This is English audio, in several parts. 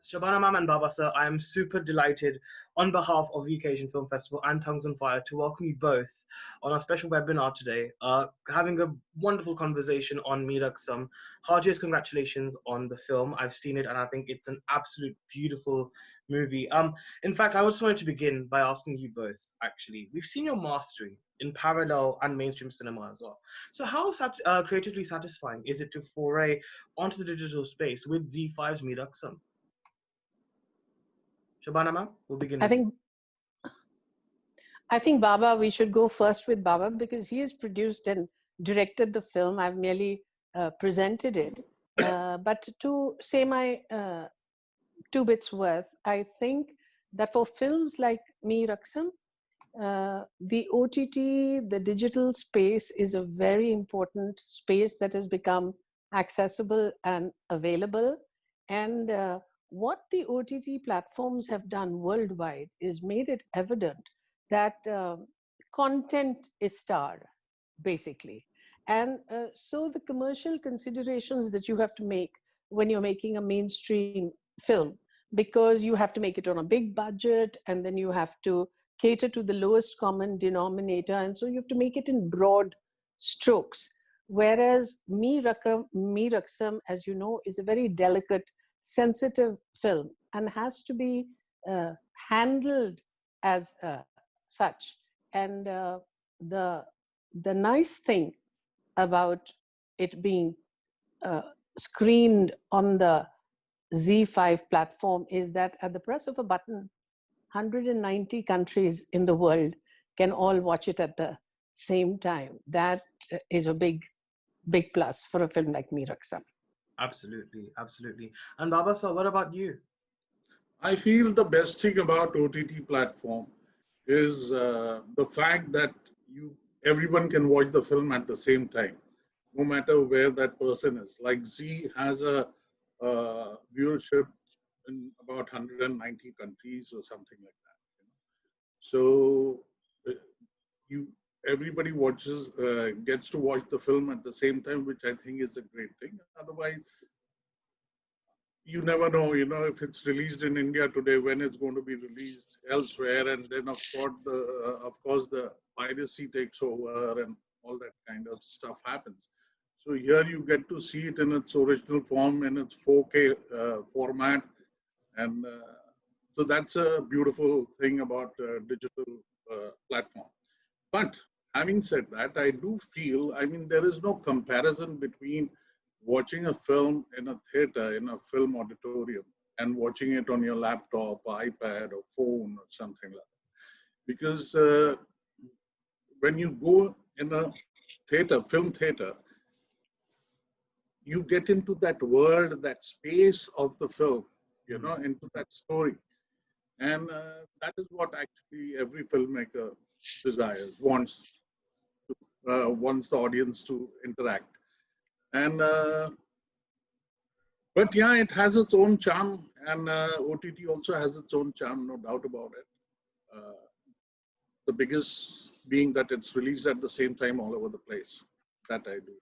Shabana ma'am and Baba sir, I am super delighted on behalf of the Asian Film Festival and Tongues on Fire to welcome you both on our special webinar today, having a wonderful conversation on Mee Raqsam. Heartiest congratulations on the film. I've seen it and I think it's an absolute beautiful movie. In fact, I just wanted to begin by asking you both, actually. We've seen your mastery in parallel and mainstream cinema as well. So how creatively satisfying is it to foray onto the digital space with ZEE5's Mee Raqsam? Shabana ma'am, we'll begin I with you. think I think Baba, we should go first with Baba because he has produced and directed the film. I've merely presented it. But to say my two bits worth, I think that for films like Mee Raqsam, the OTT, the digital space is a very important space that has become accessible and available. And what the OTT platforms have done worldwide is made it evident that content is star, basically. And so the commercial considerations that you have to make when you're making a mainstream film, because you have to make it on a big budget and then you have to cater to the lowest common denominator, and so you have to make it in broad strokes. Whereas Mee Raqsam, as you know, is a very delicate, sensitive film and has to be handled as such. And the nice thing about it being screened on the ZEE5 platform is that at the press of a button, 190 countries in the world can all watch it at the same time. That is a big plus for a film like Mee Raqsam. Absolutely, absolutely. And Baba sir, what about you? I feel the best thing about OTT platform is the fact that everyone can watch the film at the same time, no matter where that person is. Like Z has a viewership in about 190 countries or something like that. So everybody gets to watch the film at the same time, which I think is a great thing. Otherwise, you never know, if it's released in India today, when it's going to be released elsewhere, and then of course the piracy takes over and all that kind of stuff happens. So here you get to see it in its original form, in its 4K format, and so that's a beautiful thing about digital platform. But having said that, I do feel, there is no comparison between watching a film in a theater, in a film auditorium, and watching it on your laptop, or iPad, or phone, or something like that. Because when you go in a film theater, you get into that world, that space of the film, into that story. And that is what actually every filmmaker desires, wants the audience to interact. And but yeah, it has its own charm, and OTT also has its own charm, no doubt about it. The biggest being that it's released at the same time all over the place. That I do.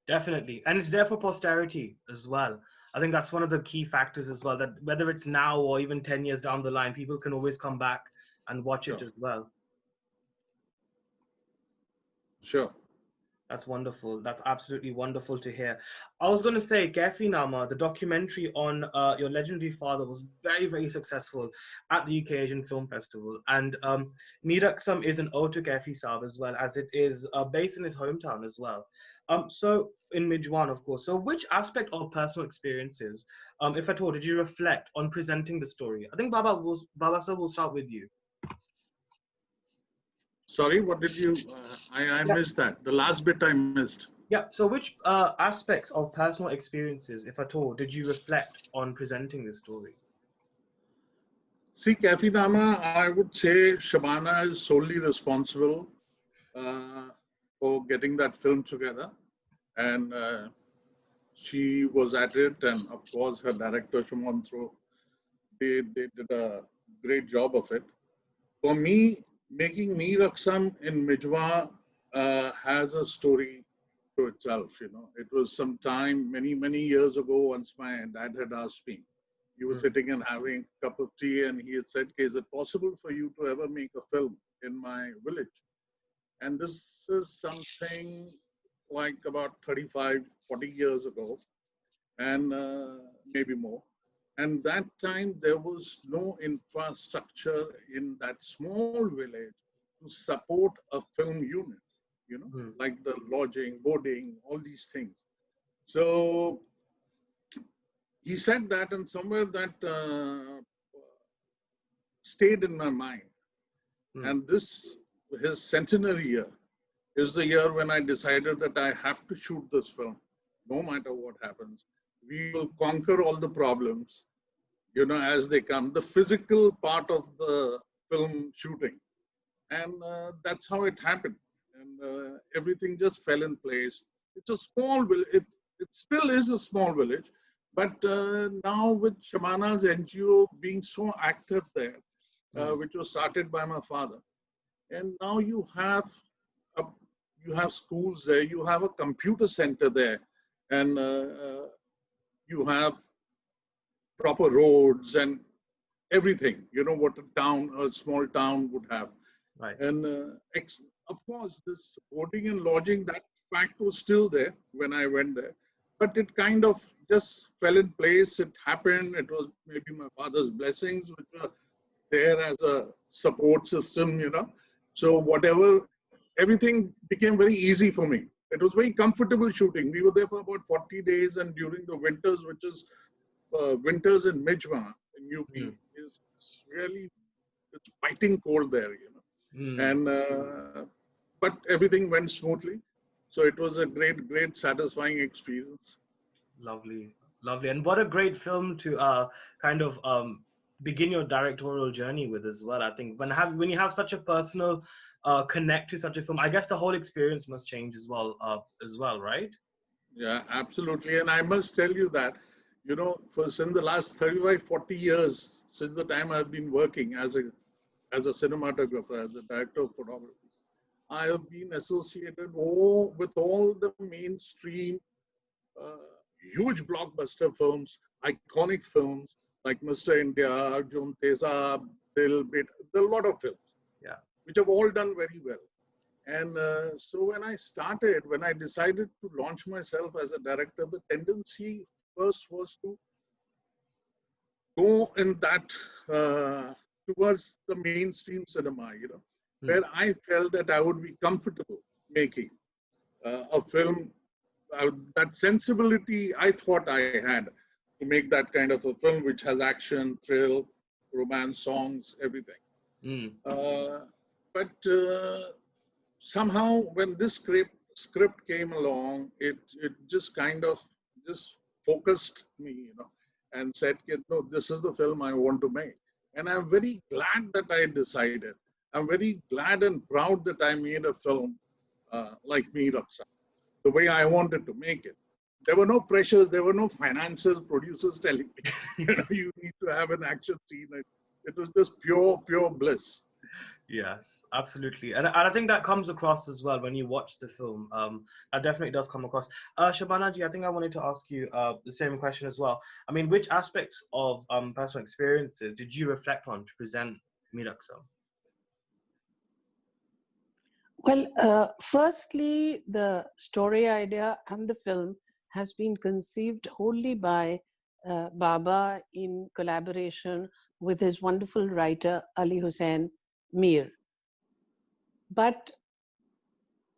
Definitely. And it's there for posterity as well. I think that's one of the key factors as well, that whether it's now or even 10 years down the line, people can always come back and watch it as well. Sure. That's wonderful. That's absolutely wonderful to hear. I was going to say, Kaifi Nama, the documentary on your legendary father, was very, very successful at the UK Asian Film Festival. And Mee Raqsam is an ode to Kaifi Saab as well, as it is based in his hometown as well. So in Mijwan, of course. So which aspect of personal experiences, if at all, did you reflect on presenting the story? I think Baba sir, will start with you. Sorry, what did you, I missed that. The last bit I missed. Yeah, so which aspects of personal experiences, if at all, did you reflect on presenting this story? See, Kaifi Nama, I would say Shabana is solely responsible for getting that film together. And she was at it, and of course her director, Shumon Thro, they did a great job of it. For me, making Mee Raqsam in Mijwan has a story to itself. It was some time, many years ago, once my dad had asked me You were sitting and having a cup of tea, and he had said, is it possible for you to ever make a film in my village? And this is something like about 35, 40 years ago, and maybe more. And that time there was no infrastructure in that small village to support a film unit, like the lodging, boarding, all these things. So he said that, and somewhere that stayed in my mind. And this, his centenary year, is the year when I decided that I have to shoot this film, no matter what happens. We will conquer all the problems, as they come, the physical part of the film shooting. And that's how it happened. And everything just fell in place. It's a small village. It still is a small village. But now with Shabana's NGO being so active there, which was started by my father, and now you have schools there, you have a computer center there, and you have proper roads and everything, what a small town would have. Right. And of course, this boarding and lodging, that fact was still there when I went there, but it kind of just fell in place. It happened. It was maybe my father's blessings, which were there as a support system, So everything became very easy for me. It was very comfortable shooting. We were there for about 40 days, and during the winters, which is winters in Mijwan in UP, is really, it's biting cold there, And but everything went smoothly, so it was a great satisfying experience. Lovely, lovely, and what a great film to kind of begin your directorial journey with as well. I think when you have such a personal connect to such a film, I guess the whole experience must change as well, right? Yeah, absolutely. And I must tell you that, since the last 35, 40 years, since the time I've been working as a cinematographer, as a director of photography, I have been associated with all the mainstream, huge blockbuster films, iconic films like Mr. India, Arjun Tezab, Dil Bit, a lot of films, which have all done very well. And so when I decided to launch myself as a director, the tendency first was to go in that towards the mainstream cinema, where I felt that I would be comfortable making a film. That sensibility I thought I had to make that kind of a film, which has action, thrill, romance, songs, everything. But somehow when this script came along, it just kind of just focused me, and said, no, this is the film I want to make. And I'm very glad that I decided. I'm very glad and proud that I made a film like Mee Raqsam, the way I wanted to make it. There were no pressures, there were no financiers, producers telling me, you need to have an action scene. It was just pure bliss. Yes, absolutely. And I think that comes across as well when you watch the film. That definitely does come across. Shabana ji, I think I wanted to ask you the same question as well. I mean, which aspects of personal experiences did you reflect on to present Mee Raqsam? Well, firstly, the story idea and the film has been conceived wholly by Baba in collaboration with his wonderful writer Ali Hussain Mir. But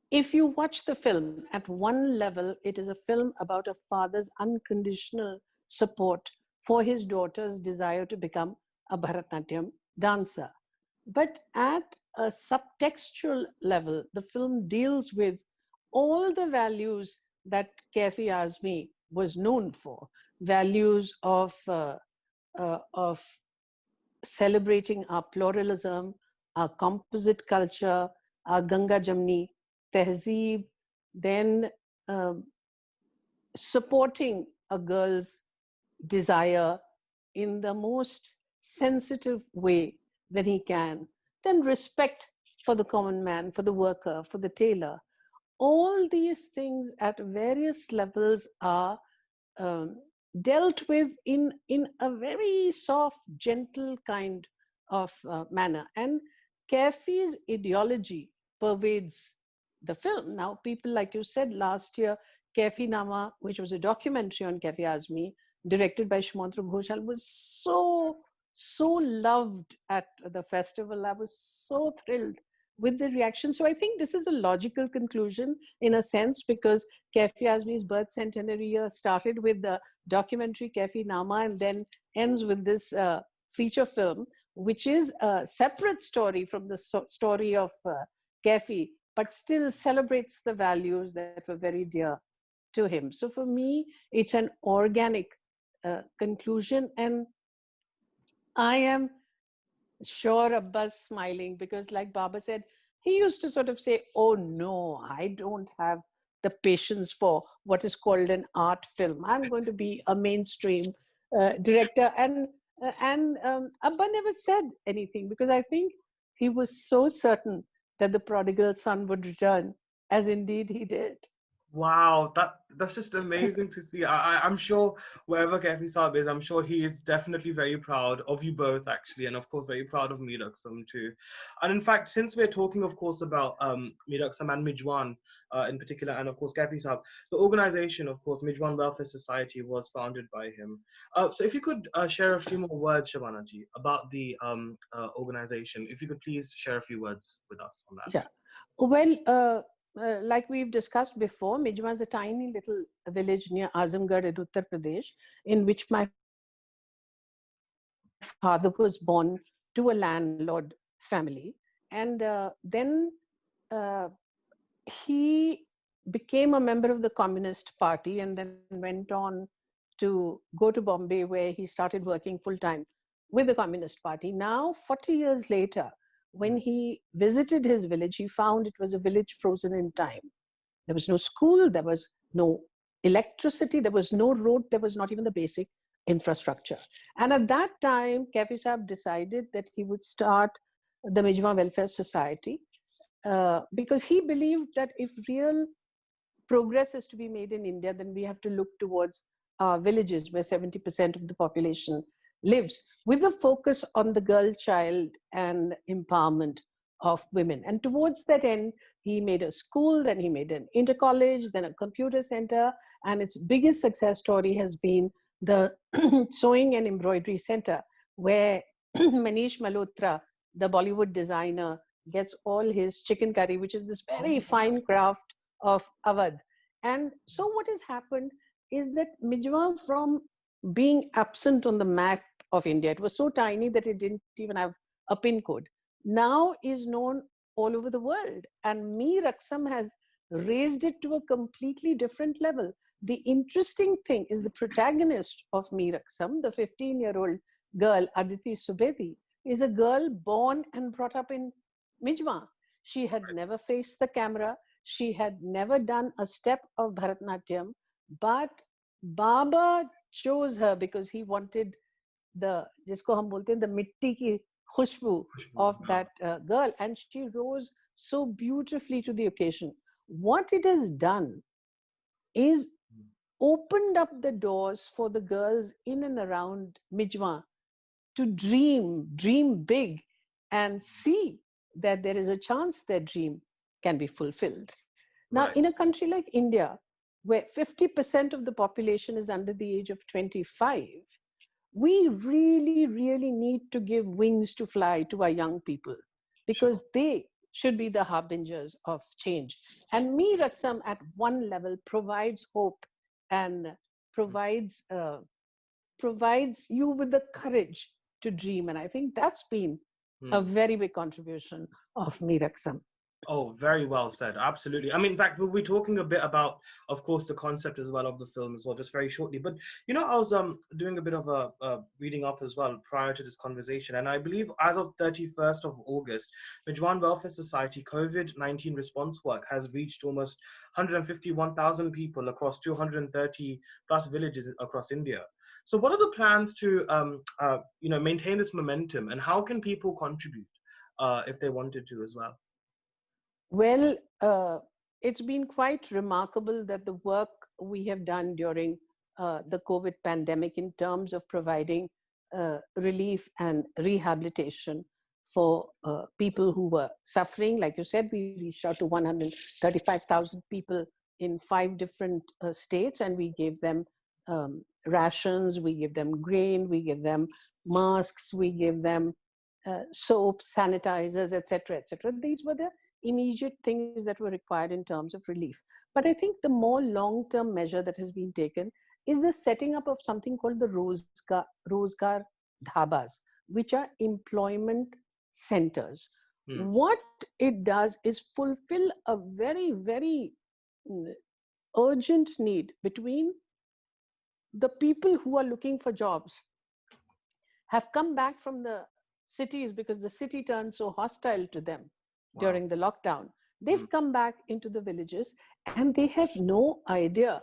if you watch the film, at one level, it is a film about a father's unconditional support for his daughter's desire to become a Bharatnatyam dancer. But at a subtextual level, the film deals with all the values that Kaifi Azmi was known for, values of celebrating our pluralism, our composite culture, our Ganga Jamni Tehzeeb, then supporting a girl's desire in the most sensitive way that he can, then respect for the common man, for the worker, for the tailor. All these things at various levels are dealt with in a very soft, gentle kind of manner. And Kaifi's ideology pervades the film. Now, people, like you said, last year, Kaifi Nama, which was a documentary on Kaifi Azmi, directed by Shumantru Ghoshal, was so loved at the festival. I was so thrilled with the reaction. So I think this is a logical conclusion in a sense, because Kaifi Azmi's birth centenary year started with the documentary Kaifi Nama and then ends with this feature film, which is a separate story from the story of Kaifi, but still celebrates the values that were very dear to him. So for me, it's an organic conclusion. And I am sure Abbas smiling, because like Baba said, he used to sort of say, oh no, I don't have the patience for what is called an art film. I'm going to be a mainstream director. And Abba never said anything, because I think he was so certain that the prodigal son would return, as indeed he did. Wow, that's just amazing to see. I'm sure wherever Kaifi Saab is, I'm sure he is definitely very proud of you both, actually, and of course very proud of Mee Raqsam too. And in fact, since we're talking, of course, about Mee Raqsam and Mijwan in particular, and of course Kaifi Saab, the organization, of course, Mijwan Welfare Society, was founded by him. So if you could share a few more words, Shabana ji, about the organization, if you could please share a few words with us on that. Yeah. Well, like we've discussed before, Mijwan is a tiny little village near Azamgarh in Uttar Pradesh, in which my father was born to a landlord family. And then he became a member of the Communist Party and then went on to go to Bombay, where he started working full time with the Communist Party. Now, 40 years later, when he visited his village, he found it was a village frozen in time. There was no school, there was no electricity, there was no road, there was not even the basic infrastructure. And at that time, Kaifi Saab decided that he would start the Mijwan Welfare Society, because he believed that if real progress is to be made in India, then we have to look towards villages where 70% of the population lives, with a focus on the girl child and empowerment of women. And towards that end, he made a school, then he made an inter-college, then a computer center, and its biggest success story has been the sewing and embroidery center, where Manish Malhotra, the Bollywood designer, gets all his chicken curry, which is this very fine craft of Awadh. And so what has happened is that Mijwan, from being absent on the map of India, it was so tiny that it didn't even have a pin code, now is known all over the world. And Mee Raqsam has raised it to a completely different level. The interesting thing is the protagonist of Mee Raqsam, the 15-year-old girl, Aditi Subedi, is a girl born and brought up in Mijwan. She had never faced the camera. She had never done a step of Bharatnatyam, but Baba chose her because he wanted the, jisko hum bolte hain, the mitti ki khushbu of that girl, and she rose so beautifully to the occasion. What it has done is opened up the doors for the girls in and around Mijwan to dream big, and see that there is a chance their dream can be fulfilled. Now, in a country like India, where 50% of the population is under the age of 25, we really, really need to give wings to fly to our young people, because they should be the harbingers of change. And Mee Raqsam at one level provides hope and provides you with the courage to dream. And I think that's been a very big contribution of Mee Raqsam. Oh, very well said. Absolutely. I mean, in fact, we'll be talking a bit about, of course, the concept as well of the film as well, just very shortly. But you know, I was doing a bit of a reading up as well prior to this conversation, and I believe as of 31st of August, Mijwan Welfare Society COVID-19 response work has reached almost 151,000 people across 230 plus villages across India. So, what are the plans to maintain this momentum, and how can people contribute if they wanted to as well? Well, it's been quite remarkable that the work we have done during the COVID pandemic in terms of providing relief and rehabilitation for people who were suffering. Like you said, we reached out to 135,000 people in 5 different states, and we gave them rations, we give them grain, we give them masks, we give them soaps, sanitizers, etc., etc. These were the immediate things that were required in terms of relief. But I think the more long-term measure that has been taken is the setting up of something called the Rozgar Dhabas, which are employment centers. What it does is fulfill a very, very urgent need between the people who are looking for jobs, have come back from the cities because the city turned so hostile to them during the lockdown. They've come back into the villages and they have no idea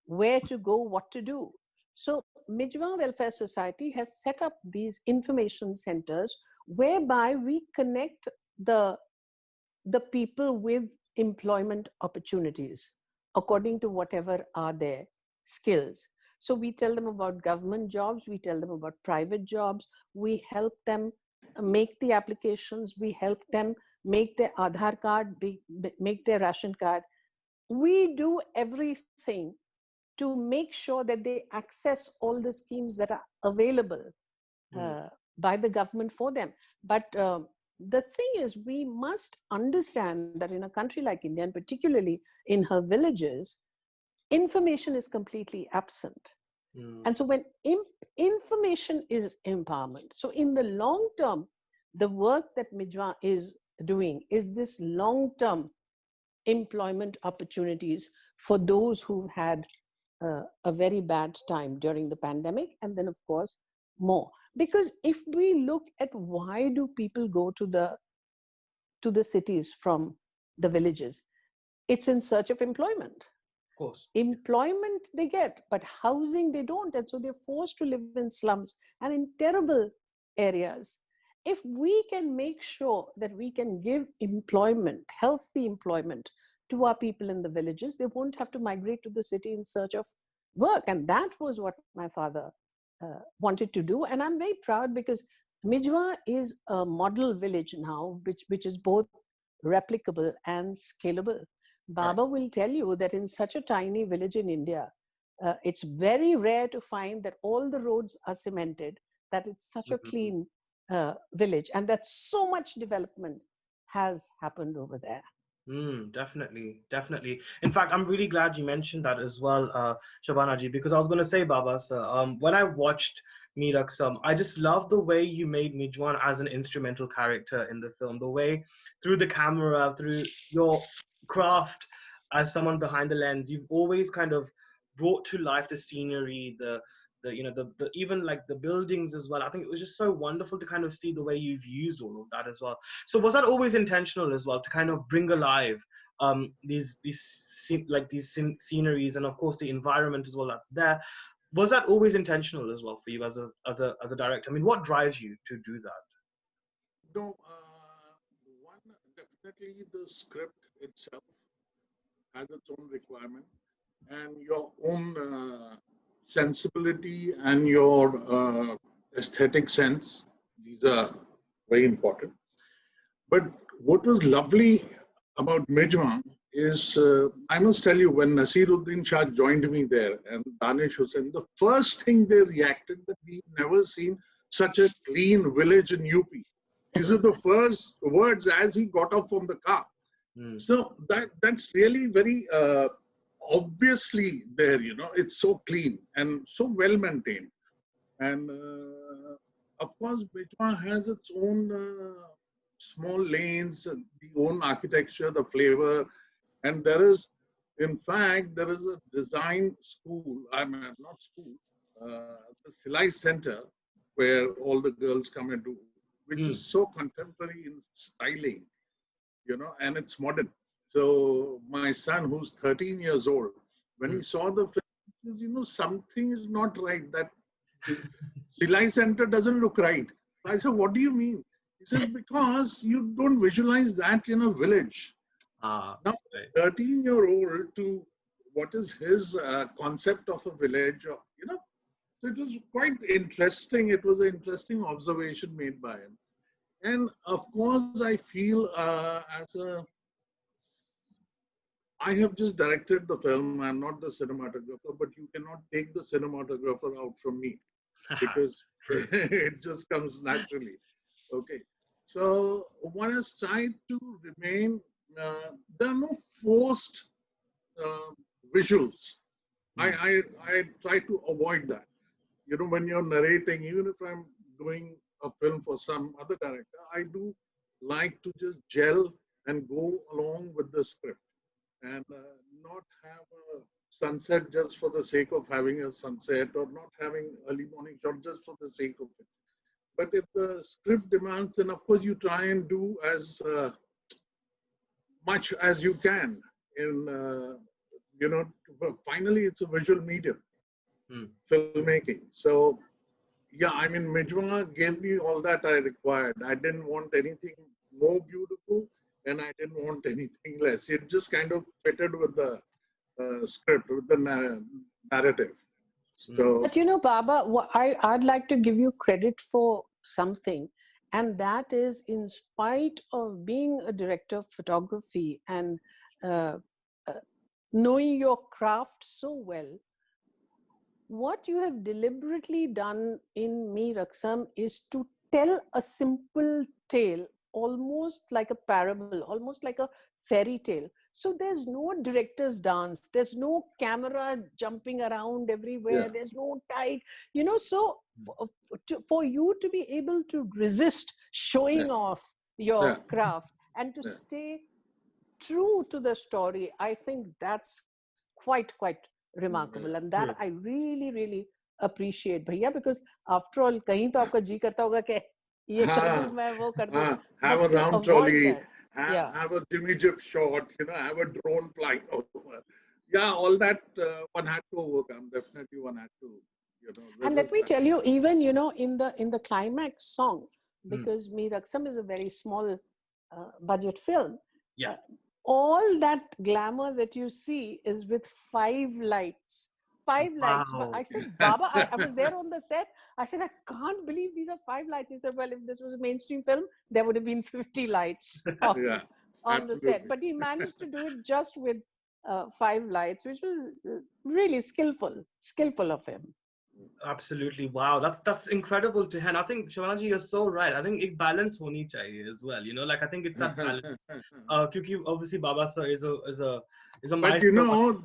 where to go, what to do. So Mijwan Welfare Society has set up these information centers whereby we connect the people with employment opportunities according to whatever are their skills. So we tell them about government jobs, we tell them about private jobs, we help them make the applications, we help them make their Aadhaar card, make their ration card. We do everything to make sure that they access all the schemes that are available by the government for them. But the thing is, we must understand that in a country like India, and particularly in her villages, information is completely absent. And so when information is empowerment, so in the long term, the work that Mijwan is doing is this long-term employment opportunities for those who've had a very bad time during the pandemic, and then of course more. Because if we look at why do people go to the cities from the villages, it's in search of employment. Of course. Employment they get, but housing they don't. And so they're forced to live in slums and in terrible areas. If we can make sure that we can give employment, healthy employment to our people in the villages, they won't have to migrate to the city in search of work. And that was what my father wanted to do. And I'm very proud because Mijwan is a model village now, which is both replicable and scalable. Baba will tell you that in such a tiny village in India, it's very rare to find that all the roads are cemented, that it's such a clean village, and that so much development has happened over there. Definitely, definitely. In fact, I'm really glad you mentioned that as well, Shabana ji, because I was going to say, Baba, sir, when I watched Mee Raqsam, I just love the way you made Mijwan as an instrumental character in the film, the way through the camera, through your craft as someone behind the lens, you've always kind of brought to life the scenery, the even like the buildings as well. I think it was just so wonderful to kind of see the way you've used all of that as well. So was that always intentional as well, to kind of bring alive these sceneries and of course the environment as well that's there? Was that always intentional as well for you as a director? I mean, what drives you to do that? No, one, definitely the script itself has its own requirement and your own sensibility and your aesthetic sense. These are very important. But what was lovely about Mijwan is, I must tell you, when Nasiruddin Shah joined me there and Danish Hussain, the first thing they reacted that we've never seen such a clean village in UP. These are the first words as he got off from the car. So that's really very obviously there, you know, it's so clean and so well maintained. And of course, Mijwan has its own small lanes, the own architecture, the flavor. And there is, in fact, there is a design school, I mean, not school, the Silai Center, where all the girls come and do, which is so contemporary in styling, you know, and it's modern. So my son, who's 13 years old, when he saw the film, he says, you know, something is not right. That Silai Center doesn't look right. I said, what do you mean? He says, because you don't visualize that in a village. Now, 13-year-old to what is his concept of a village, or, you know. So it was quite interesting. It was an interesting observation made by him. And of course, I feel I have just directed the film. I'm not the cinematographer, but you cannot take the cinematographer out from me because it just comes naturally. Okay. So one has tried to remain, there are no forced uh, visuals. I try to avoid that. You know, when you're narrating, even if I'm doing a film for some other director, I do like to just gel and go along with the script and not have a sunset just for the sake of having a sunset or not having early morning shot just for the sake of it. But if the script demands, then of course you try and do as much as you can in, you know, finally it's a visual medium, filmmaking. So yeah, I mean, Mijwan gave me all that I required. I didn't want anything more beautiful and I didn't want anything less. It just kind of fitted with the script, with the narrative. So, but you know, Baba, I'd like to give you credit for something, and that is, in spite of being a director of photography and uh, uh, knowing your craft so well, what you have deliberately done in Mee Raqsam is to tell a simple tale, almost like a parable, almost like a fairy tale. So there's no director's dance, there's no camera jumping around everywhere, yeah, there's no tight, you know. So for you to be able to resist yeah, showing off your yeah, craft and to yeah. stay true to the story, I think that's quite remarkable, and that I really appreciate, भैया, because after all, कहीं तो आपका जी करता होगा कि ये कर दूं मैं, वो कर दूं, Have but a to round avoid trolley, that, yeah. have a Jimmy Jib shot, you know, have a drone flying over. Yeah, all that one had to overcome. Definitely one had to, you know, And let resist me that. tell you, even, you know, in the climax song, Mm. because Mee Raqsam is a very small budget film, Yeah. all that glamour that you see is with 5 lights. 5 lights. But Wow. I said, Baba, I was there on the set. I said, I can't believe these are 5 lights. He said, well, if this was a mainstream film, there would have been 50 lights Yeah, on the set. absolutely. But he managed to do it just with 5 lights, which was really skillful of him. Absolutely, wow, that's incredible to hear. And I think Shabana ji, you're so right. I think एक balance होनी चाहिए as well. You know, like I think it's that balance. क्योंकि obviously Baba sir is a But you maestro.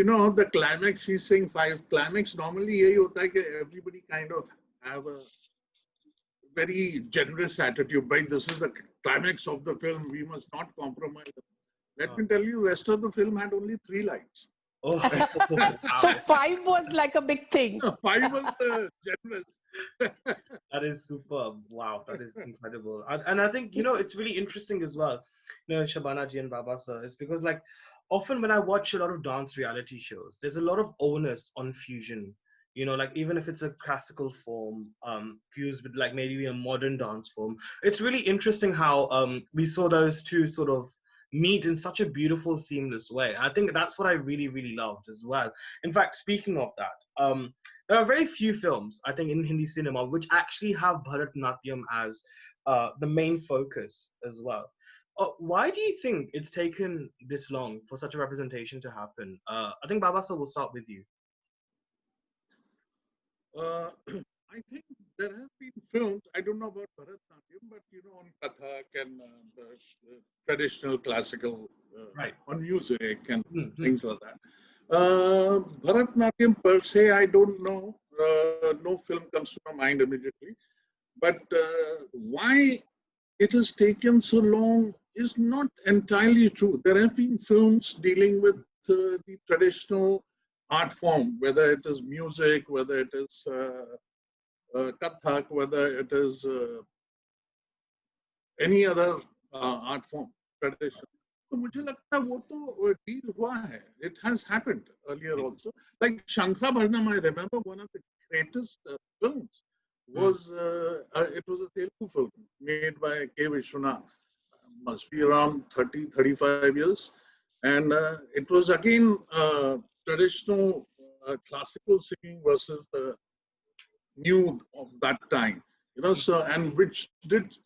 know, the climax, she's saying 5 climax. Normally, यही होता है कि everybody kind of have a very generous attitude. By this is the climax of the film. We must not compromise. Let me tell you, rest of the film had only 3 lights. Oh, So wow. 5 was like a big thing. 5 was generous. That is superb. Wow, that is incredible. And I think, you know, it's really interesting as well, you know, Shabana ji and Baba sir, is because like often when I watch a lot of dance reality shows, there's a lot of onus on fusion. You know, like even if it's a classical form, fused with like maybe a modern dance form, it's really interesting how we saw those two sort of meet in such a beautiful, seamless way. I think that's what I really loved as well. In fact, speaking of that, there are very few films, I think, in Hindi cinema which actually have Bharatnatyam as the main focus as well. Why do you think it's taken this long for such a representation to happen? I think Baba sir will start with you. I think there have been films, I don't know about Bharatnatyam, but you know, on Kathak and the traditional classical, Right. on music and Mm-hmm. things like that. Bharatnatyam per se, I don't know. No film comes to my mind immediately. But why it has taken so long is not entirely true. There have been films dealing with the traditional art form, whether it is music, whether it is Kathak, whether it is any other art form, tradition. तो मुझे लगता है वो तो deal हुआ है. It has happened earlier also. Like Shankarabharanam, I remember one of the greatest films was it was a Telugu film made by K. Vishwanath. Must be around 30, 35 years. And it was again traditional classical singing versus the new of that time, so, and which did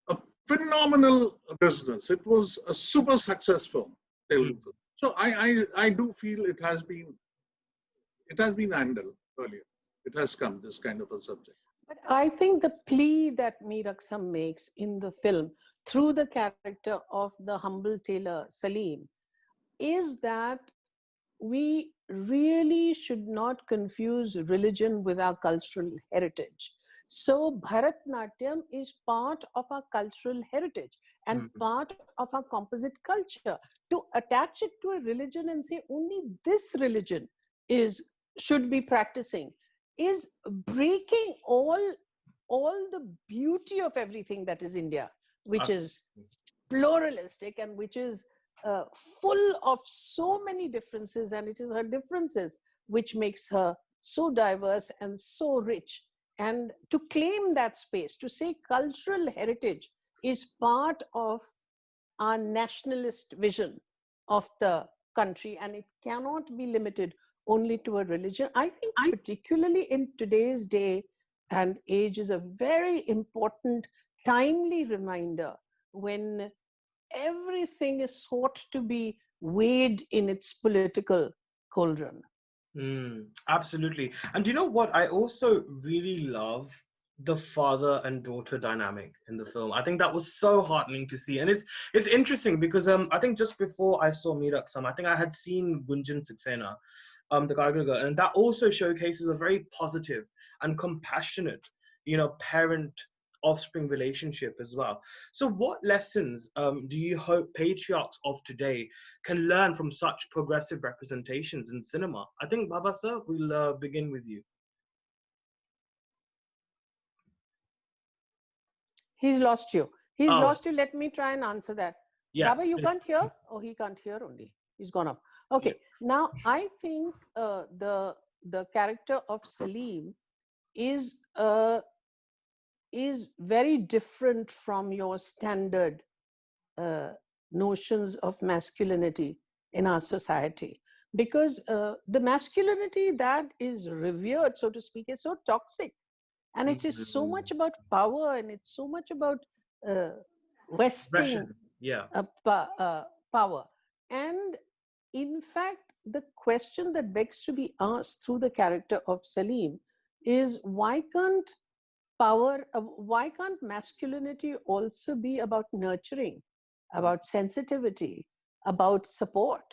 a phenomenal business. It was a super successful Telugu film. So I do feel it has been handled earlier. It has come, this kind of a subject. But I think the plea that Mee Raqsam makes in the film through the character of the humble tailor Salim is that we really should not confuse religion with our cultural heritage. So Bharatnatyam is part of our cultural heritage and part of our composite culture. To attach it to a religion and say only this religion should be practicing is breaking all the beauty of everything that is India, which is pluralistic and which is full of so many differences, and it is her differences which makes her so diverse and so rich. And to claim that space, to say cultural heritage is part of our nationalist vision of the country, and it cannot be limited only to a religion. I think particularly in today's day and age is a very important, timely reminder when everything is sought to be weighed in its political cauldron. Absolutely. And you know what? I also really love the father and daughter dynamic in the film. I think that was so heartening to see. And it's interesting because I think just before I saw Mee Raqsam, I think I had seen Gunjan Saxena, the Gargaga, and that also showcases a very positive and compassionate, parent offspring relationship as well. So what lessons do you hope patriarchs of today can learn from such progressive representations in cinema? I think, Baba sir, we'll begin with you. He's lost you. He's lost you. Let me try and answer that. Yeah. Baba, you can't hear? Oh, he can't hear only. He's gone off. Okay. Yeah. Now, I think the character of Salim is very different from your standard notions of masculinity in our society, because the masculinity that is revered, so to speak, is so toxic, and it is so much about power, and it's so much about vesting power. And in fact, the question that begs to be asked through the character of Salim is, why can't masculinity also be about nurturing, about sensitivity, about support?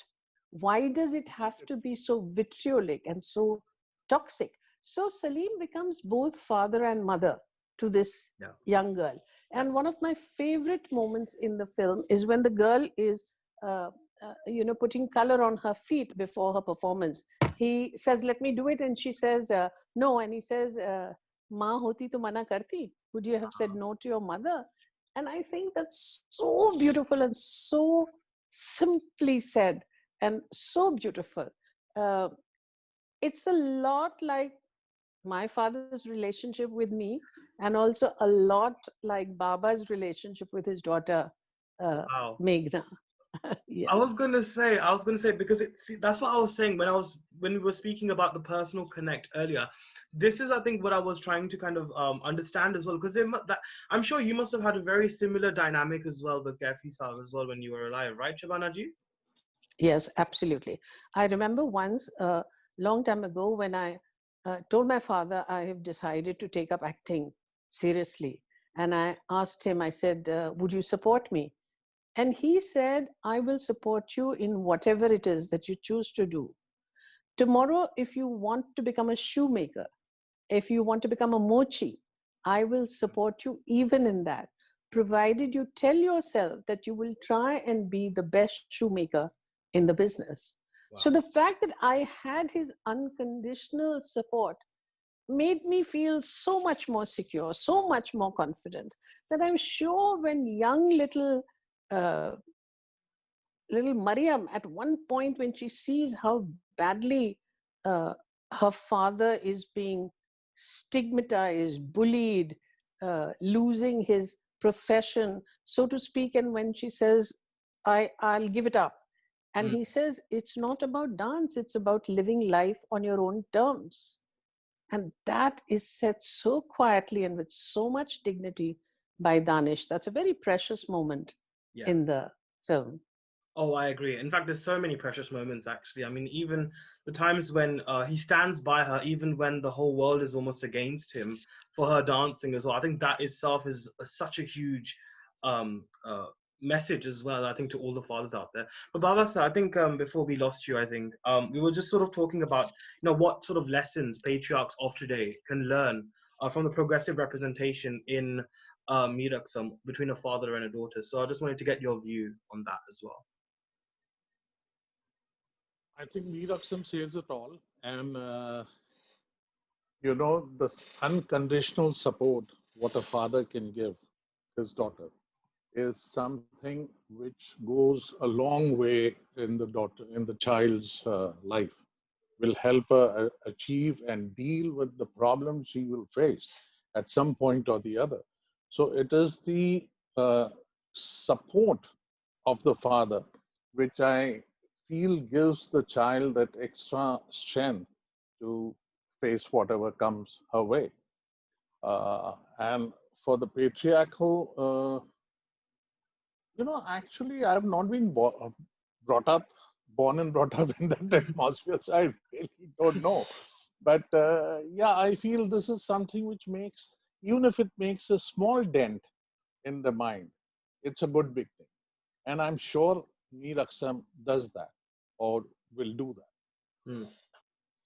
Why does it have to be so vitriolic and so toxic? So Salim becomes both father and mother to this young girl. And one of my favorite moments in the film is when the girl is putting color on her feet before her performance. He says, let me do it. And she says, no. And he says, Ma hoti to mana karti. Would you have said no to your mother? And I think that's so beautiful and so simply said and so beautiful. It's a lot like my father's relationship with me, and also a lot like Baba's relationship with his daughter, Meghna. I was gonna say because that's what I was saying when we were speaking about the personal connect earlier. This is, I think, what I was trying to kind of understand as well, because I'm sure you must have had a very similar dynamic as well with Kaifi Sahib as well when you were alive, right, Shabana ji? Yes, absolutely. I remember once, a long time ago, when I told my father I have decided to take up acting seriously. And I asked him, I said, would you support me? And he said, I will support you in whatever it is that you choose to do. Tomorrow, if you want to become a shoemaker, if you want to become a mochi, I will support you even in that, provided you tell yourself that you will try and be the best shoemaker in the business. Wow. So the fact that I had his unconditional support made me feel so much more secure, so much more confident, that I'm sure when young little Mariam, at one point when she sees how badly her father is being stigmatized, bullied, losing his profession, so to speak, and when she says, I'll give it up, And he says, it's not about dance, it's about living life on your own terms. And that is said so quietly and with so much dignity by Danish. That's a very precious moment Yeah. in the film. Oh, I agree. In fact, there's so many precious moments, actually. I mean, even the times when he stands by her, even when the whole world is almost against him for her dancing as well. I think that itself is such a huge um, uh, message as well, I think, to all the fathers out there. But Baba sir, I think before we lost you, I think we were just sort of talking about, what sort of lessons patriarchs of today can learn from the progressive representation in Mee Raqsam between a father and a daughter. So I just wanted to get your view on that as well. I think Mee Raqsam says it all. And, the unconditional support what a father can give his daughter is something which goes a long way in the child's life. Will help her achieve and deal with the problems she will face at some point or the other. So it is the support of the father which I feel gives the child that extra strength to face whatever comes her way. And for the patriarchal, actually, I have not been brought up, born and brought up in that atmosphere, so I really don't know. But yeah, I feel this is something which makes, even if it makes a small dent in the mind, it's a good big thing. And I'm sure Mee Raqsam does that or will do that. Hmm.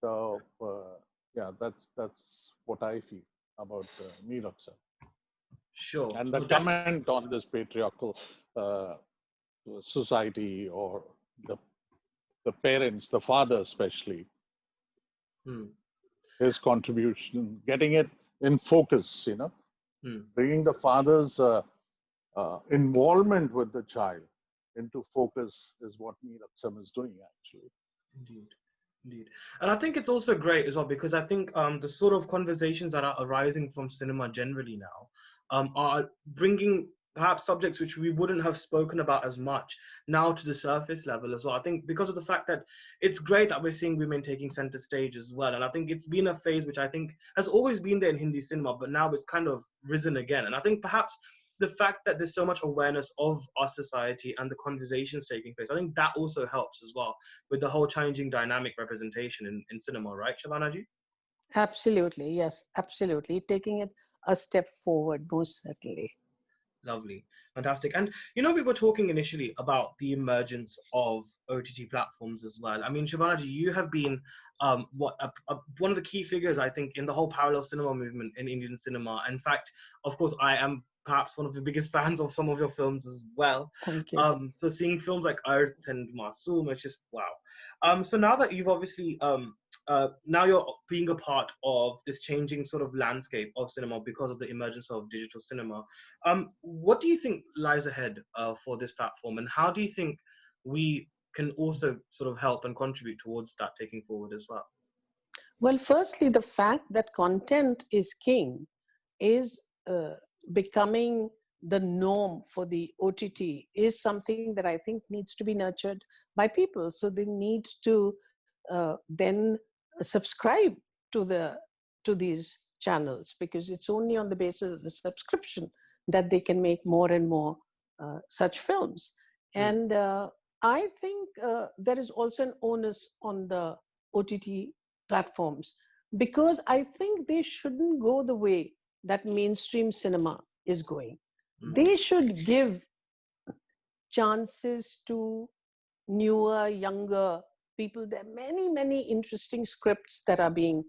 So yeah, that's what I feel about Mee Raqsam. Sure. And the No, comment on this patriarchal uh, society or the the parents, the father especially, Hmm. his contribution, getting it in focus, bringing the father's involvement with the child into focus is what Mee Raqsam is doing actually. Indeed. Indeed. And I think it's also great as well because I think the sort of conversations that are arising from cinema generally now are bringing perhaps subjects which we wouldn't have spoken about as much now to the surface level as well. I think because of the fact that it's great that we're seeing women taking center stage as well. And I think it's been a phase which I think has always been there in Hindi cinema, but now it's kind of risen again. And I think perhaps the fact that there's so much awareness of our society and the conversations taking place, I think that also helps as well with the whole changing dynamic representation in cinema, right, Shabanaji? Absolutely, yes, absolutely. Taking it a step forward, most certainly. Lovely, fantastic. And we were talking initially about the emergence of OTT platforms as well. I mean, Shabanaji, you have been one of the key figures, I think, in the whole parallel cinema movement in Indian cinema. In fact, of course, I am perhaps one of the biggest fans of some of your films as well. Thank you. So seeing films like Earth and Masoom, it's just wow. So now that you've obviously now you're being a part of this changing sort of landscape of cinema because of the emergence of digital cinema. What do you think lies ahead for this platform, and how do you think we can also sort of help and contribute towards that taking forward as well? Well, firstly, the fact that content is king is becoming the norm for the OTT is something that I think needs to be nurtured by people. So they need to then subscribe to these channels, because it's only on the basis of the subscription that they can make more and more such films. And I think there is also an onus on the OTT platforms, because I think they shouldn't go the way that mainstream cinema is going. They should give chances to newer, younger people. There are many, many interesting scripts that are being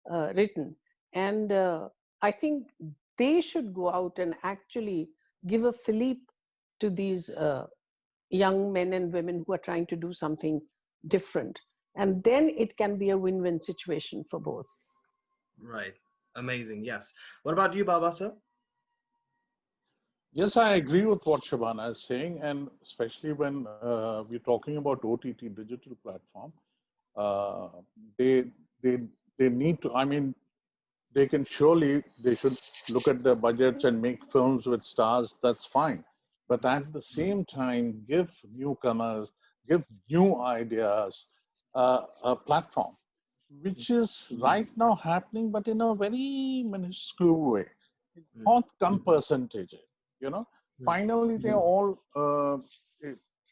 written. And I think they should go out and actually give a fillip to these young men and women who are trying to do something different. And then it can be a win-win situation for both. Right. Amazing. Yes. What about you, Baba, sir? Yes, I agree with what Shabana is saying, and especially when we're talking about OTT digital platform, uh, they they they need to. I mean, they should look at their budgets and make films with stars. That's fine, but at the same time, give newcomers give new ideas a platform, which is right now happening, but in a very minuscule way. It can't come percentage, you know. Finally, they all,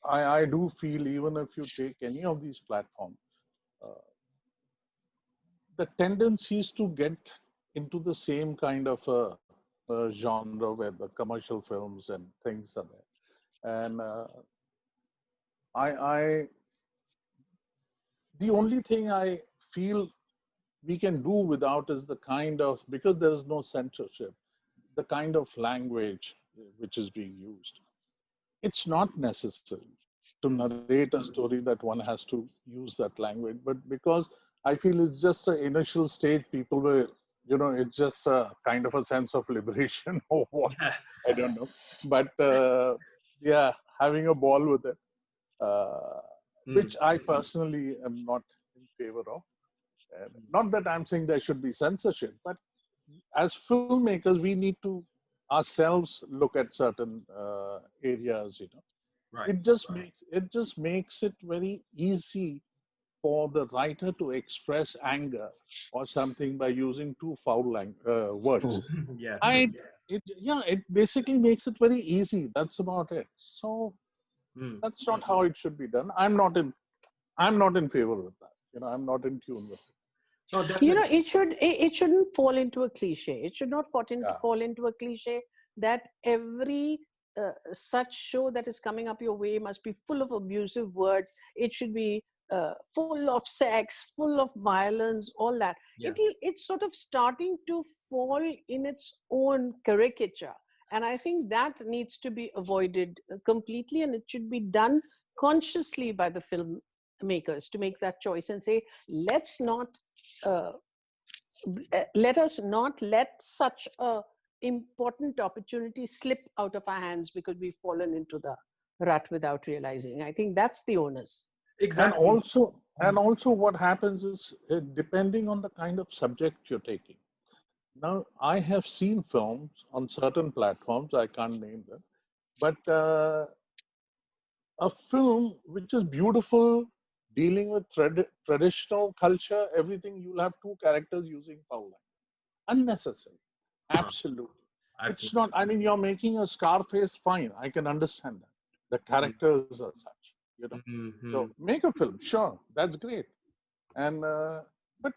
I do feel, even if you take any of these platforms, uh, the tendency is to get into the same kind of a genre where the commercial films and things are there. And I, the only thing I feel we can do without is the kind of, because there is no censorship, the kind of language which is being used. It's not necessary to narrate a story that one has to use that language, but because I feel it's just an initial stage, people were, you know, it's just a kind of a sense of liberation or what, Yeah. I don't know. But yeah, having a ball with it, uh, which I personally am not in favor of. Not that I'm saying there should be censorship, but as filmmakers, we need to ourselves look at certain areas. You know, Right. it just makes it very easy for the writer to express anger or something by using two foul words. Yeah. I yeah, it basically makes it very easy. That's about it. So that's not how it should be done. I'm not in favor with that. You know, I'm not in tune with it. No, You know, definitely. it shouldn't fall into a cliche. It should not Yeah. fall into a cliche that every such show that is coming up your way must be full of abusive words. It should be full of sex, full of violence, all that. Yeah. It's sort of starting to fall in its own caricature, and I think that needs to be avoided completely, and it should be done consciously by the filmmakers to make that choice and say, let's not uh, let us not let such a important opportunity slip out of our hands because we've fallen into the rut without realizing. I think that's the onus. Exactly. And also what happens is, depending on the kind of subject you're taking. Now, I have seen films on certain platforms, I can't name them, but a film which is beautiful, dealing with traditional culture, everything, you'll have two characters using foul language. Unnecessary. Absolutely. It's Absolutely. not, I mean, you're making a Scarface, fine, I can understand that. The characters are such, you know. So make a film, sure, that's great. And, but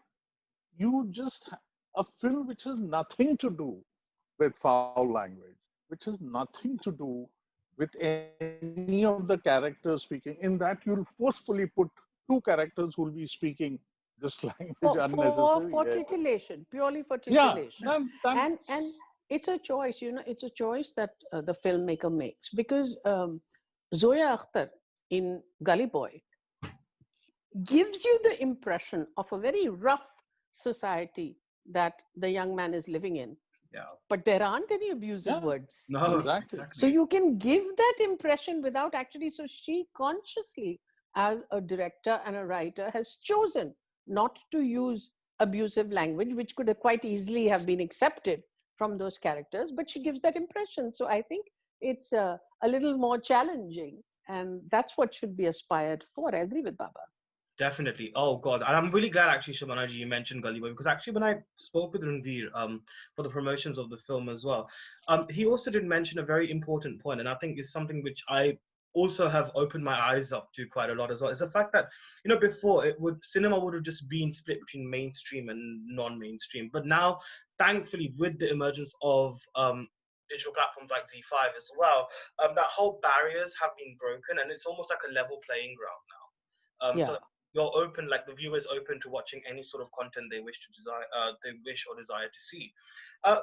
you just, a film which has nothing to do with foul language, which has nothing to do with any of the characters speaking. In that, you'll forcefully put two characters who'll be speaking this language unnecessary. For titillation, purely for Yeah, titillation. And it's a choice, you know, it's a choice that the filmmaker makes, because Zoya Akhtar in Gully Boy gives you the impression of a very rough society that the young man is living in. Yeah. But there aren't any abusive words. No, exactly. So you can give that impression without actually, so she consciously, as a director and a writer, has chosen not to use abusive language, which could have quite easily have been accepted from those characters, but she gives that impression. So I think it's a little more challenging, and that's what should be aspired for. I agree with Baba. definitely. Oh God, and I'm really glad actually, Shabana ji, you mentioned Gully Boy, because actually when I spoke with Ranveer for the promotions of the film as well, he also did mention a very important point, and I think is something which I also have opened my eyes up to quite a lot as well. Is the fact that, you know, before cinema would have just been split between mainstream and non-mainstream, but now thankfully with the emergence of digital platforms like ZEE5 as well, that whole barriers have been broken, and it's almost like a level playing ground now. So Yeah. you're open, like the viewer is open to watching any sort of content they wish to desire, they wish or desire to see.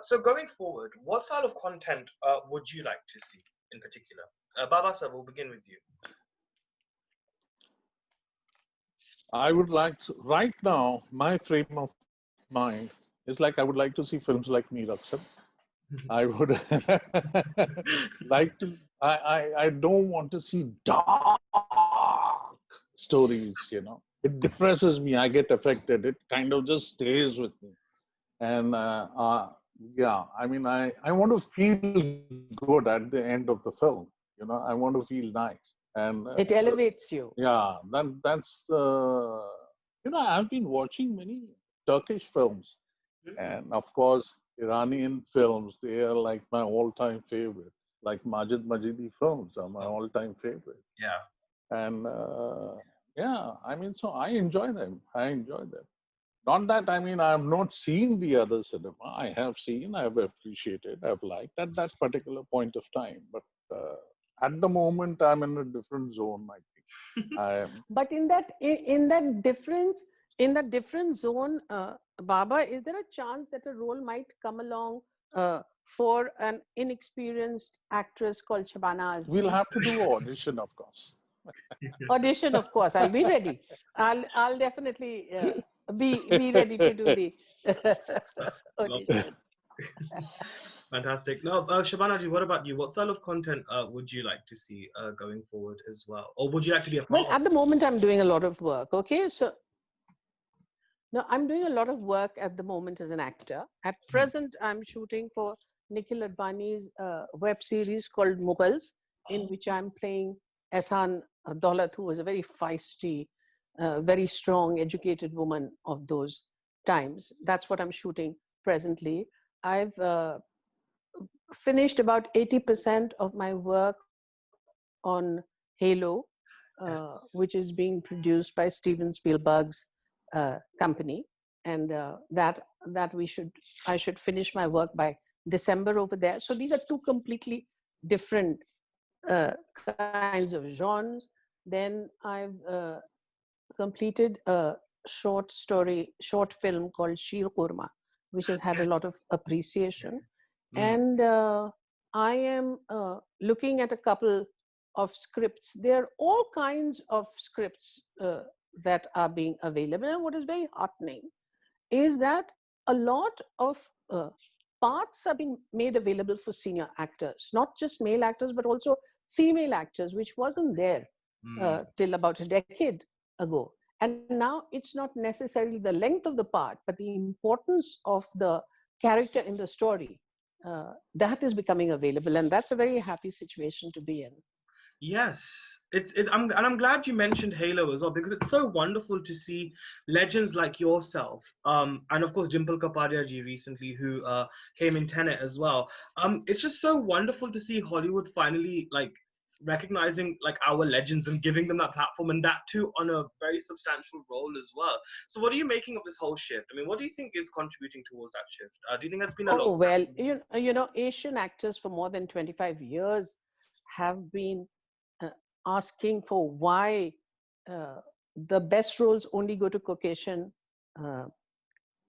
So going forward, what style of content would you like to see in particular? Baba sir, we'll begin with you. I would like to, right now, my frame of mind is like I would like to see films like Mee Raqsam. I would like to, I don't want to see dark stories, you know. It depresses me. I get affected. It kind of just stays with me. And yeah, I mean, I want to feel good at the end of the film. You know, I want to feel nice. And It elevates you. yeah, that's I've been watching many Turkish films, and of course Iranian films. They are like my all-time favorite. Like Majid Majidi films are my all-time favorite. Yeah. And yeah, I mean, so I enjoy them. I enjoy them. Not that, I mean, I have not seen the other cinema. I have seen, I have appreciated, I've liked at that particular point of time. But at the moment, I'm in a different zone, I think. I am. But in that different zone, Baba, is there a chance that a role might come along for an inexperienced actress called Shabana Azmi? We'll have to do audition, of course. Audition, of course. I'll be ready. I'll definitely be ready to do the audition. Fantastic. Now, Shabana ji, what about you? What style of content would you like to see going forward as well? Or would you like to be a part Well, at the moment, I'm doing a lot of work. Okay, so no, I'm doing a lot of work at the moment as an actor. At present, I'm shooting for Nikhil Advani's web series called Mughals, in which I'm playing Ehsan Daulat, who was a very feisty, very strong, educated woman of those times. That's what I'm shooting presently. I've finished about 80% of my work on Halo, which is being produced by Steven Spielberg's company, and that I should finish my work by December over there. So these are two completely different kinds of genres. Then I've completed a short film called Sheer Kurma, which has had a lot of appreciation. And I am looking at a couple of scripts. There are all kinds of scripts that are being available. And what is very heartening is that a lot of parts are being made available for senior actors, not just male actors, but also female actors, which wasn't there till about a decade ago. And now it's not necessarily the length of the part, but the importance of the character in the story that is becoming available. And that's a very happy situation to be in. Yes, I'm glad you mentioned Halo as well, because it's so wonderful to see legends like yourself, and of course Dimple Kapadia ji recently, who came in Tenet as well. It's just so wonderful to see Hollywood finally like recognizing like our legends and giving them that platform, and that too on a very substantial role as well. So what are you making of this whole shift? I mean, what do you think is contributing towards that shift? Do you think that's been a lot? Oh, well, you know, Asian actors for more than 25 years have been asking for why the best roles only go to Caucasian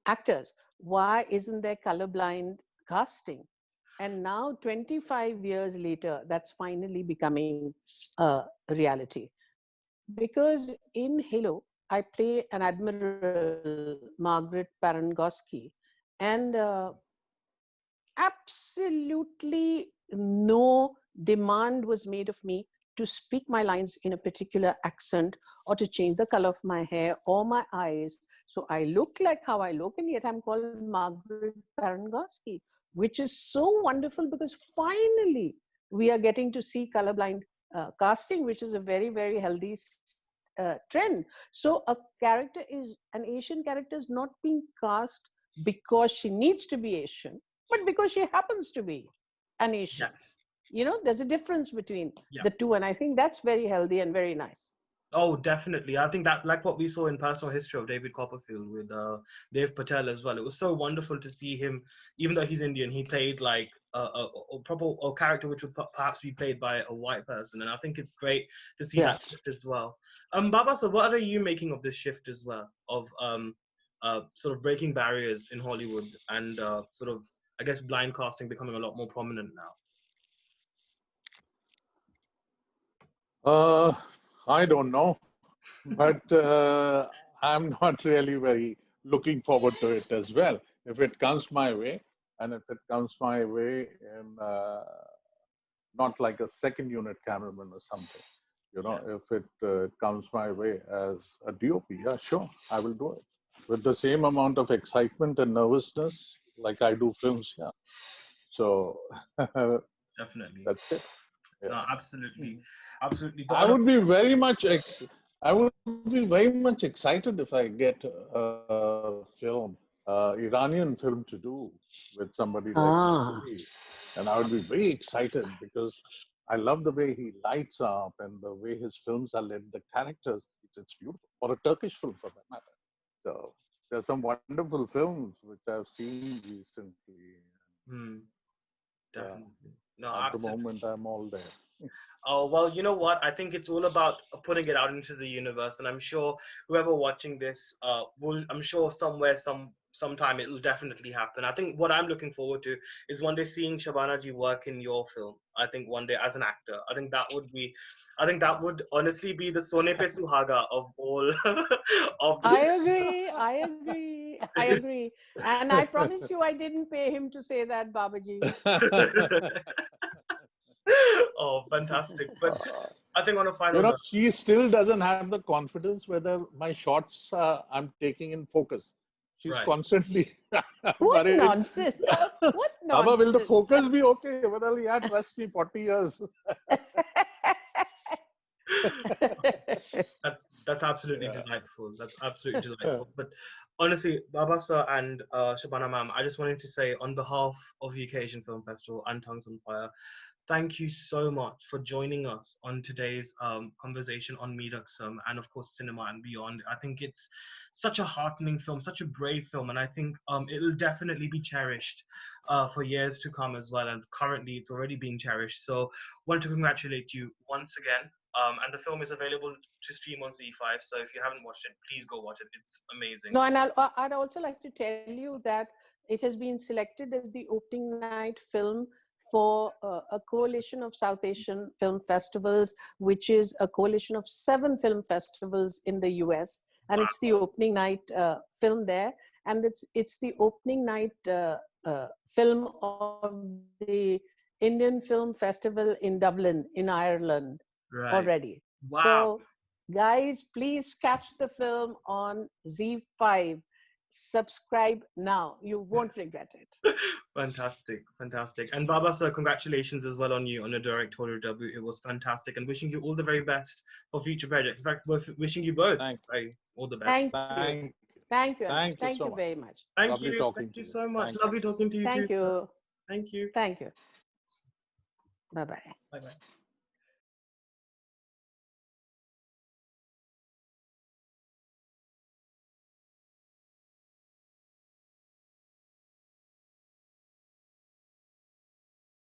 actors. Why isn't there colorblind casting? And now, 25 years later, that's finally becoming a reality. Because in Halo, I play an Admiral Margaret Parangosky, and absolutely no demand was made of me to speak my lines in a particular accent or to change the color of my hair or my eyes. So I look like how I look, and yet I'm called Margaret Parangosky, which is so wonderful because finally we are getting to see colorblind casting, which is a very, very healthy trend. So an Asian character is not being cast because she needs to be Asian, but because she happens to be an Asian. Yes. You know, there's a difference between the two, and I think that's very healthy and very nice. Oh, definitely. I think that, like what we saw in Personal History of David Copperfield with Dev Patel as well, it was so wonderful to see him, even though he's Indian, he played like a proper character which would perhaps be played by a white person. And I think it's great to see that shift as well. Baba, so what are you making of this shift as well, of sort of breaking barriers in Hollywood and sort of, I guess, blind casting becoming a lot more prominent now? I don't know, but I'm not really very looking forward to it as well. If it comes my way, and if it comes my way in not like a second unit cameraman or something, you know, if it comes my way as a DOP, yeah, sure, I will do it with the same amount of excitement and nervousness like I do films. Yeah, so definitely, that's it. Yeah. No, absolutely. Absolutely. But I would be very much I would be very much excited if I get a film, Iranian film to do with somebody like Ah. Kaifi, and I would be very excited because I love the way he lights up and the way his films are led. The characters, it's beautiful. Or a Turkish film for that matter. So there's some wonderful films which I've seen recently. Hmm, Yeah, definitely. No, at the absolutely. moment I'm all there. Oh, well, you know what? I think it's all about putting it out into the universe, and I'm sure whoever watching this, I'm sure somewhere, sometime it will definitely happen. I think what I'm looking forward to is one day seeing Shabana ji work in your film. I think one day as an actor. I think that would honestly be the Sone Pe Suhaga of all of I the. agree. I agree. I agree. And I promise you, I didn't pay him to say that, Babaji. Oh, fantastic! But I think on a You final know, note, she still doesn't have the confidence whether my shots I'm taking in focus. She's right? constantly What worried. nonsense. What Baba, will the nonsense. focus be okay? Well, yeah, trust me, 40 years. That's absolutely Yeah. delightful. That's absolutely delightful. But honestly, Baba sir and Shabana ma'am, I just wanted to say on behalf of the Occasion Film Festival and Tongues on Fire, thank you so much for joining us on today's conversation on Mee Raqsam and of course cinema and beyond. I think it's such a heartening film, such a brave film, and I think it'll definitely be cherished for years to come as well. And currently, it's already being cherished. So, want to congratulate you once again. And the film is available to stream on ZEE5. So if you haven't watched it, please go watch it. It's amazing. No, and I'd also like to tell you that it has been selected as the opening night film for a coalition of South Asian film festivals, which is a coalition of 7 film festivals in the US. And it's the opening night film there. And it's the opening night film of the Indian Film Festival in Dublin, in Ireland, Right. already. Wow. So, guys, please catch the film on ZEE5. Subscribe now. You won't regret it. Fantastic, fantastic. And Baba sir, congratulations as well on you on your directorial debut. It was fantastic, and wishing you all the very best for future projects. In fact, we're wishing you both all the best. Thank you. Thank you, Anuj. Thank you Thank so you much. very much. Lovely Thank talking to you you. so much. Thank you. Lovely talking to you too. Thank you. Thank you. Thank you. Bye-bye. Bye bye.